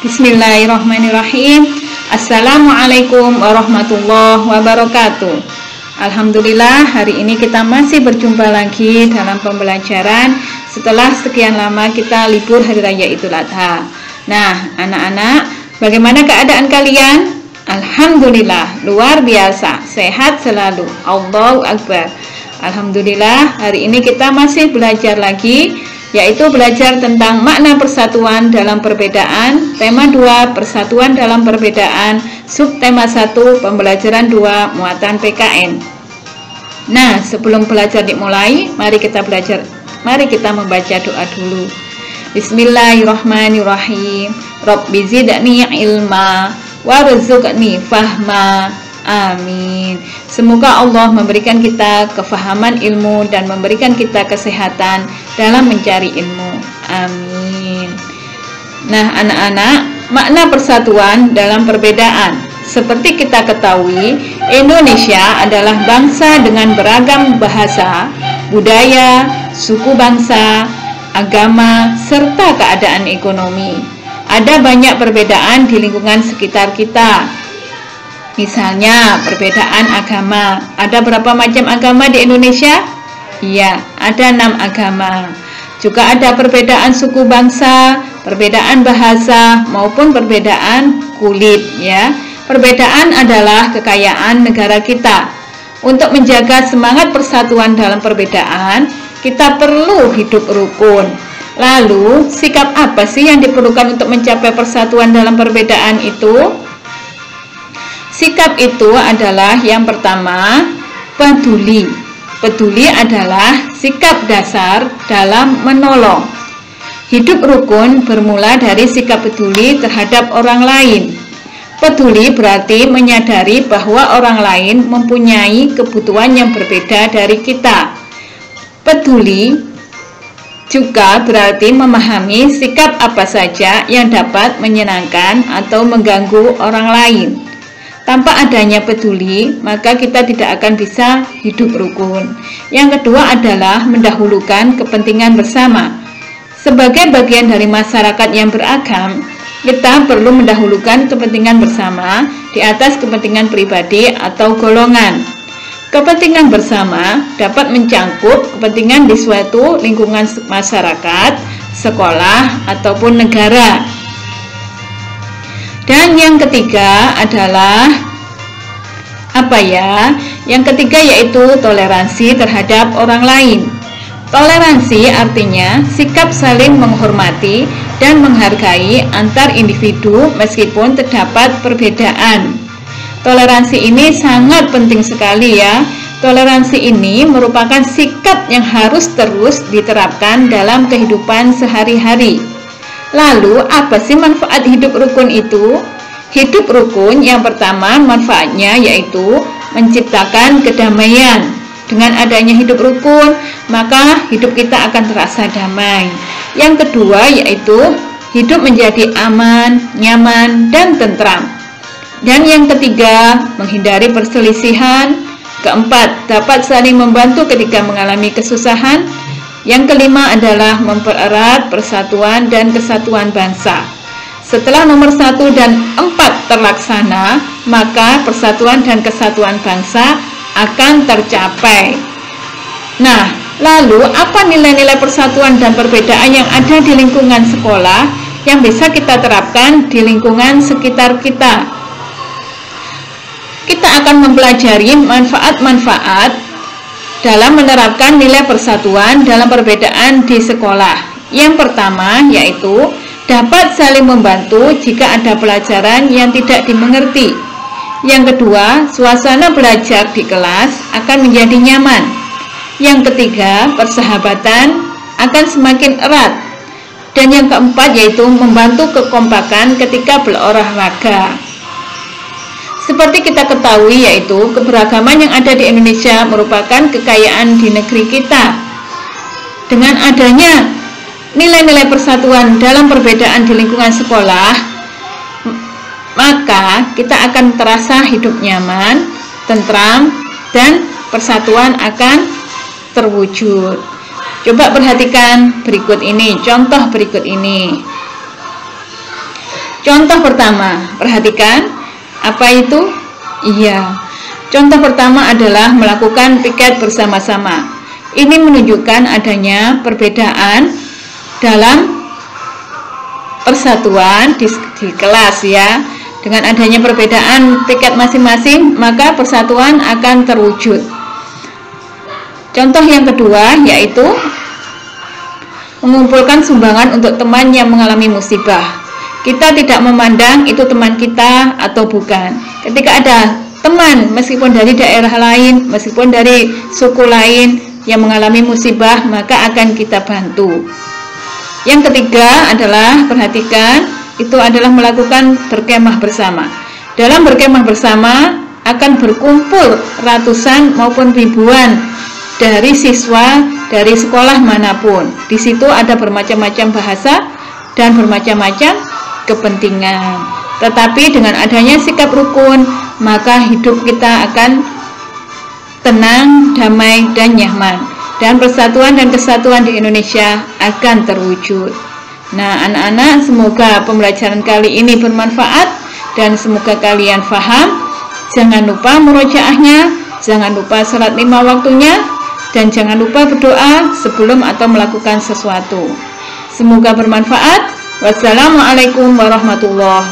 Bismillahirrahmanirrahim. Assalamualaikum warahmatullahi wabarakatuh. Alhamdulillah, hari ini kita masih berjumpa lagi dalam pembelajaran setelah sekian lama kita libur Hari Raya Idul Adha. Nah, anak-anak, bagaimana keadaan kalian? Alhamdulillah, luar biasa, sehat selalu. Allahu Akbar. Alhamdulillah, hari ini kita masih belajar lagi, yaitu belajar tentang makna persatuan dalam perbedaan, tema 2 persatuan dalam perbedaan, subtema 1 pembelajaran 2 muatan PKN. Nah, sebelum belajar dimulai, mari kita membaca doa dulu. Bismillahirrahmanirrahim. Rabbi zidni ilma warzuqni fahma. Amin. Semoga Allah memberikan kita kefahaman ilmu dan memberikan kita kesehatan dalam mencari ilmu. Amin. Nah, anak-anak, makna persatuan dalam perbedaan. Seperti kita ketahui, Indonesia adalah bangsa dengan beragam bahasa, budaya, suku bangsa, agama, serta keadaan ekonomi. Ada banyak perbedaan di lingkungan sekitar kita. Misalnya, perbedaan agama. Ada berapa macam agama di Indonesia? Iya, ada 6 agama. Juga ada perbedaan suku bangsa, perbedaan bahasa, maupun perbedaan kulit, ya. Perbedaan adalah kekayaan negara kita. Untuk menjaga semangat persatuan dalam perbedaan, kita perlu hidup rukun. Lalu, sikap apa sih yang diperlukan untuk mencapai persatuan dalam perbedaan itu? Sikap itu adalah yang pertama, peduli. Peduli adalah sikap dasar dalam menolong. Hidup rukun bermula dari sikap peduli terhadap orang lain. Peduli berarti menyadari bahwa orang lain mempunyai kebutuhan yang berbeda dari kita. Peduli juga berarti memahami sikap apa saja yang dapat menyenangkan atau mengganggu orang lain. Tanpa adanya peduli, maka kita tidak akan bisa hidup rukun. Yang kedua adalah mendahulukan kepentingan bersama. Sebagai bagian dari masyarakat yang beragam, kita perlu mendahulukan kepentingan bersama di atas kepentingan pribadi atau golongan. Kepentingan bersama dapat mencangkup kepentingan di suatu lingkungan masyarakat, sekolah, ataupun negara. Dan yang ketiga adalah Yang ketiga yaitu toleransi terhadap orang lain. Toleransi artinya sikap saling menghormati dan menghargai antar individu meskipun terdapat perbedaan. Toleransi ini sangat penting sekali ya. Toleransi ini merupakan sikap yang harus terus diterapkan dalam kehidupan sehari-hari. Lalu, apa sih manfaat hidup rukun itu? Hidup rukun yang pertama manfaatnya yaitu menciptakan kedamaian. Dengan adanya hidup rukun, maka hidup kita akan terasa damai. Yang kedua yaitu hidup menjadi aman, nyaman, dan tentram. Dan yang ketiga, menghindari perselisihan. Keempat, dapat saling membantu ketika mengalami kesusahan. Yang kelima adalah mempererat persatuan dan kesatuan bangsa. Setelah nomor 1 dan 4 terlaksana, maka persatuan dan kesatuan bangsa akan tercapai. Nah, lalu apa nilai-nilai persatuan dan perbedaan yang ada di lingkungan sekolah yang bisa kita terapkan di lingkungan sekitar kita? Kita akan mempelajari manfaat-manfaat dalam menerapkan nilai persatuan dalam perbedaan di sekolah. Yang pertama yaitu dapat saling membantu jika ada pelajaran yang tidak dimengerti. Yang kedua, suasana belajar di kelas akan menjadi nyaman. Yang ketiga, persahabatan akan semakin erat. Dan yang keempat yaitu membantu kekompakan ketika berolahraga. Seperti kita ketahui yaitu keberagaman yang ada di Indonesia merupakan kekayaan di negeri kita. Dengan adanya nilai-nilai persatuan dalam perbedaan di lingkungan sekolah, maka kita akan terasa hidup nyaman, tentram, dan persatuan akan terwujud. Coba perhatikan berikut ini, contoh berikut ini. Contoh pertama, perhatikan apa itu? Iya, contoh pertama adalah melakukan piket bersama-sama. Ini menunjukkan adanya perbedaan dalam persatuan di kelas ya. Dengan adanya perbedaan piket masing-masing, maka persatuan akan terwujud. Contoh yang kedua yaitu mengumpulkan sumbangan untuk teman yang mengalami musibah. Kita tidak memandang itu teman kita atau bukan. Ketika ada teman meskipun dari daerah lain, meskipun dari suku lain yang mengalami musibah, maka akan kita bantu. Yang ketiga adalah, perhatikan, itu adalah melakukan berkemah bersama. Dalam berkemah bersama akan berkumpul ratusan maupun ribuan dari siswa dari sekolah manapun. Di situ ada bermacam-macam bahasa dan bermacam-macam kepentingan. Tetapi dengan adanya sikap rukun, maka hidup kita akan tenang, damai, dan nyaman. Dan persatuan dan kesatuan di Indonesia akan terwujud. Nah, anak-anak, semoga pembelajaran kali ini bermanfaat dan semoga kalian paham. Jangan lupa murojaahnya, jangan lupa salat 5 waktunya, dan jangan lupa berdoa sebelum atau melakukan sesuatu. Semoga bermanfaat. Wassalamualaikum warahmatullahi wabarakatuh.